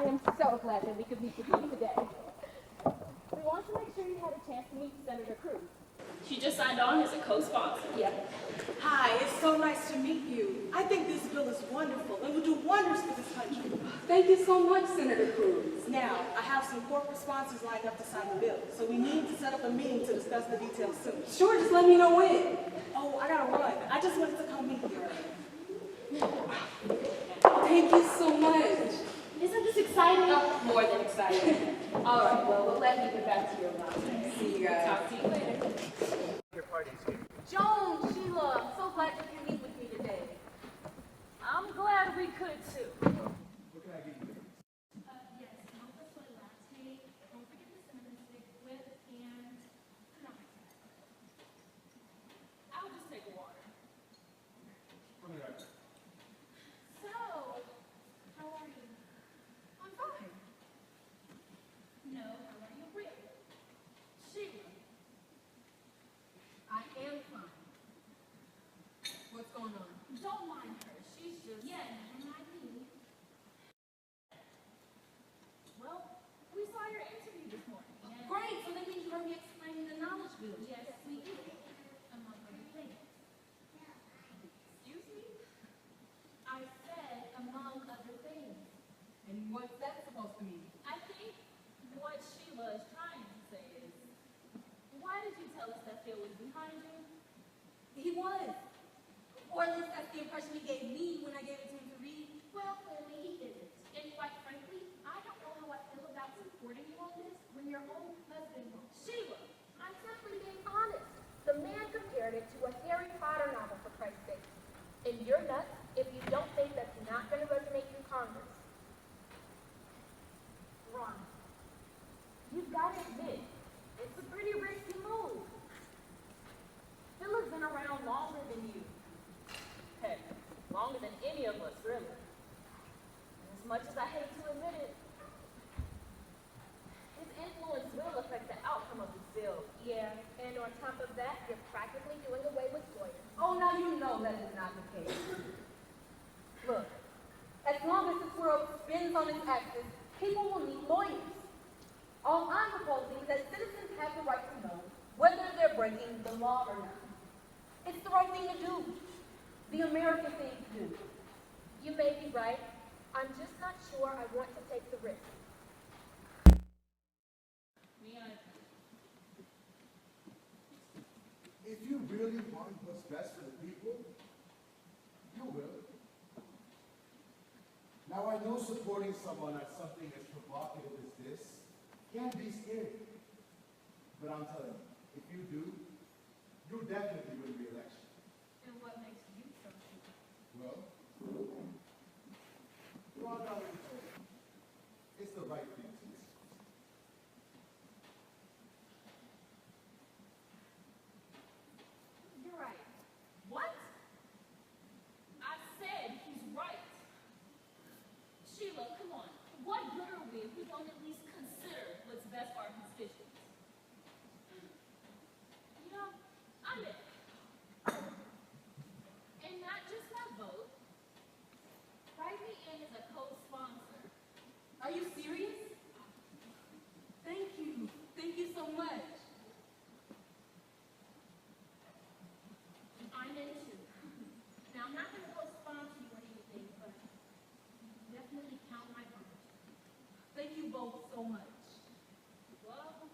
I am so glad that we could meet with you today. We want to make sure you had a chance to meet Senator Cruz. She just signed on as a co-sponsor. Yep. Hi, it's so nice to meet you. I think this bill is wonderful and will do wonders for this country. Thank you so much, Senator Cruz. Now, I have some corporate sponsors lined up to sign the bill, so we need to set up a meeting to discuss the details soon. Sure, just let me know when. Oh, I gotta run. I just wanted to come meet you. Thank you so much. Isn't this exciting? Oh, more than exciting. All right, well, we'll let you get back to your mom. See you guys. Talk to you later. Your party's here. Joan, Sheila, I'm so glad you can meet with me today. I'm glad we could too. What can I get you? Yes, help us with latte. Don't forget the cinnamon stick, whip, and I'll just take a water. From the right. So, how are you? I'm fine. No, how are you really? Sheila, I am fine. What's going on? Don't mind her. She's just... Yeah, never mind me. well, we saw your interview this morning. Yes. Great, so that means you heard me explaining the knowledge bill. Yes, we did. Among other things. Excuse me? I said, among other things. And what's that supposed to mean? I think what Sheila is trying to say is, why did you tell us that Phil was behind you? He was. Or at least that's the impression he gave me when I gave it to him to read. Well, clearly he isn't. And quite frankly, I don't know how I feel about supporting you on this when your own husband won't. Sheila, I'm simply being honest. The man compared it to a Harry Potter novel, for Christ's sake. And you're nuts if you don't think that's not going to resonate in Congress. Ron, you've got to admit, it's a pretty risky move. Phil has been around longer than you. Heck, longer than any of us, really. And as much as I hate to admit it, his influence will affect the outcome of this bill. Yeah, and on top of that, you're practically doing away with lawyers. Oh, now you know that is not the case. Look, as long as this world spins on its axis, people will need lawyers. All I'm proposing is that citizens have the right to know whether they're breaking the law or not. It's the right thing to do. The American thing to do. You may be right. I'm just not sure I want to take the risk. If you really want what's best for the people, you will. Now I know supporting someone at something as provocative as this can be scary. But I'm telling you, if you do, you'll definitely win re-election. And what makes you so sure? Well, Ron already told you. It's the right thing to do. You're right. What? I said he's right. Sheila, come on. What good are we if we don't at least consider what's best for our constituents? You know, I'm in. And not just my vote. Write me in as a co-sponsor. Are you serious? Thank you. Thank you so much. I'm in too. Now, I'm not going to co-sponsor you or anything, but definitely count my vote. Thank you both so much. Well,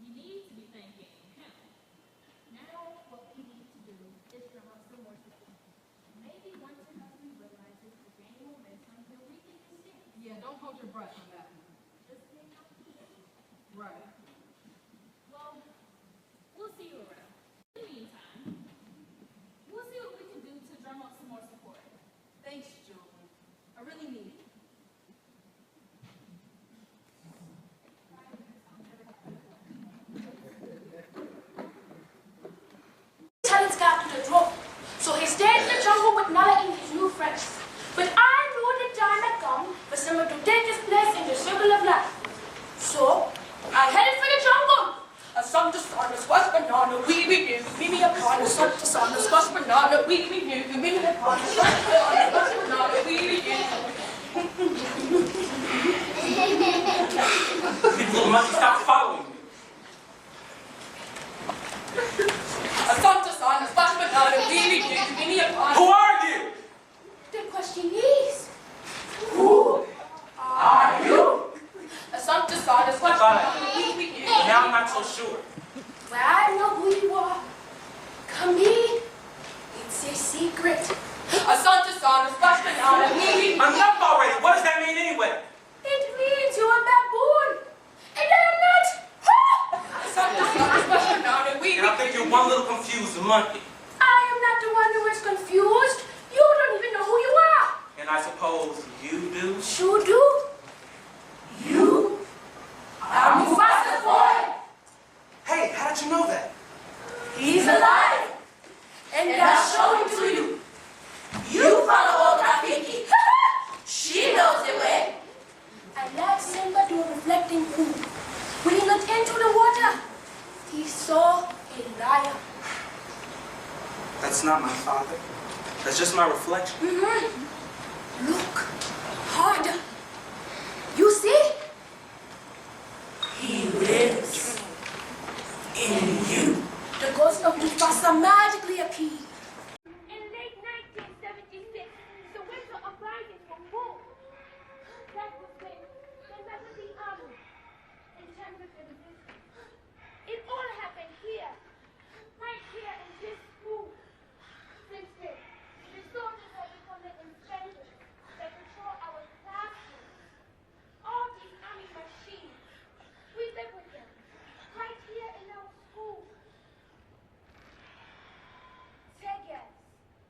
you need to be thanking him. Now, what we need to do is drum up some more support. Maybe once your husband realizes the gaining momentum, he'll rethink his stance. Yeah, don't hold your breath on that one. Just think how he is. Right. Well, we'll see you around. In the meantime, we'll see what we can do to drum up some more support. Thanks, Joan. I really need it. Talent's got to the drop. So he stayed in the jungle with Nala and his new friends. But I knew the time had come for someone to take his place in the circle of life. So I headed for the jungle. A sun to sun, a squash banana, wee wee new, mimi upon a sun to sun, a squash banana, wee wee new, mimi upon a sun to sun, a squash banana, wee wee new. monkey stopped following me. Asante-san, splash banana, weaving you, give me a pun. Who are you? The question is, Who are you? Asante-san, splash banana, weaving you. Now I'm not so sure. Well, I know who you are. Come in. It's a secret. Asante-san, splash banana, weaving you. Enough already. What does that mean anyway? It means you're a baboon. And I am not. Asante-san, splash banana, weaving And I think you're one little confused monkey. I am not the one who is confused. You don't even know who you are. And I suppose you do? Sure do. You are Mufasa's boy. Hey, how did you know that? He's alive. And I'll show him to you. You follow old Rafiki. She knows the way. I led Simba to a reflecting pool. When he looked into the water, he saw a lion. That's not my father. That's just my reflection. Look harder. You see? He lives in you. The ghost of Mufasa magically appeared. In late 1976, the winter uprising for war. That was when the Melody Army in terms of existence. It all happened here, right here in this school. Since then, the soldiers have become the inspectors that patrol our classrooms. All these army machines, we live with them, right here in our school. Tegas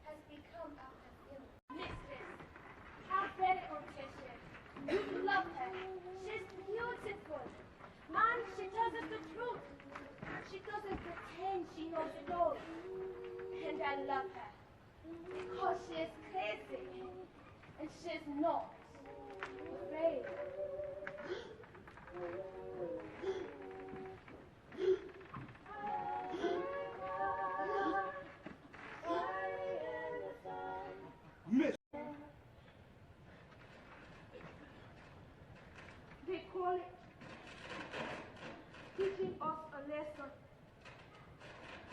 has become our villain. Mistress, how very audacious. You love her. She's beautiful. Mom, she tells us the truth. She doesn't pretend she knows it all. And I love her. Because she is crazy. And she's not afraid. Miss. They call it teaching us a lesson.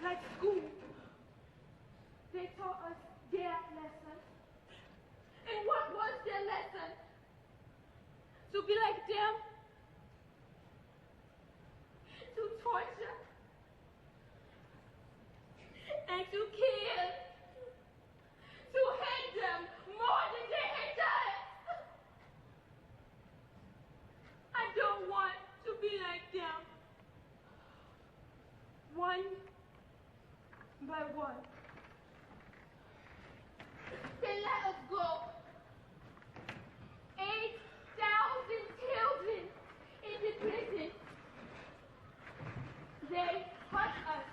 Like school. They taught us their lesson. And what was their lesson? To be like them? To torture? And to kill? To hate them more than they hate us? I don't want to be like them. One by one. They let us go. 8,000 children in the prison. They hurt us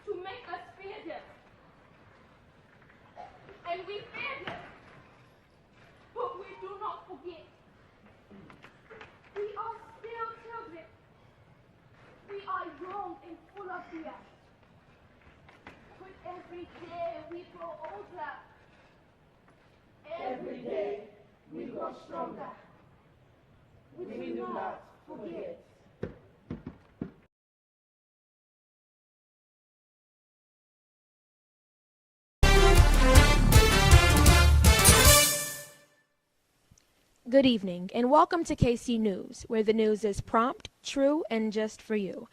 to make us fear them. And we fear them. But we do not forget. We are still children. We are young and full of fear. But every day we grow older. Every day we grow stronger. We do not forget. Good evening, and welcome to KC News, where the news is prompt, true, and just for you.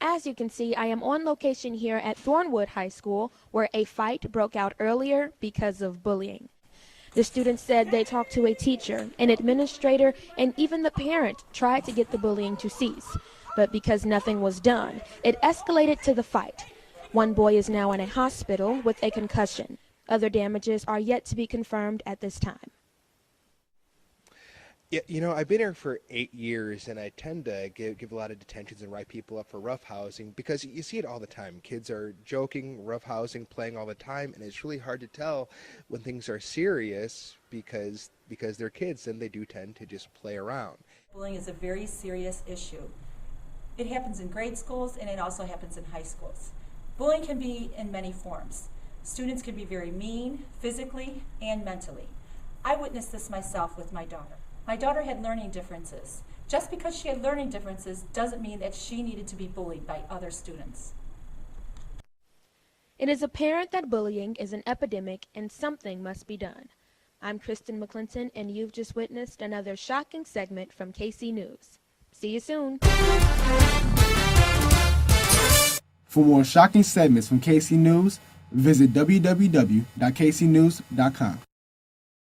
As you can see, I am on location here at Thornwood High School, where a fight broke out earlier because of bullying. The students said they talked to a teacher, an administrator, and even the parent tried to get the bullying to cease. But because nothing was done, it escalated to the fight. One boy is now in a hospital with a concussion. Other damages are yet to be confirmed at this time. Yeah, you know, I've been here for 8 years, and I tend to give a lot of detentions and write people up for roughhousing because you see it all the time. Kids are joking, roughhousing, playing all the time, and it's really hard to tell when things are serious because they're kids and they do tend to just play around. Bullying is a very serious issue. It happens in grade schools and it also happens in high schools. Bullying can be in many forms. Students can be very mean, physically and mentally. I witnessed this myself with my daughter. My daughter had learning differences. Just because she had learning differences doesn't mean that she needed to be bullied by other students. It is apparent that bullying is an epidemic and something must be done. I'm Kristin McClinton, and you've just witnessed another shocking segment from KC News. See you soon. For more shocking segments from KC News, visit www.kcnews.com.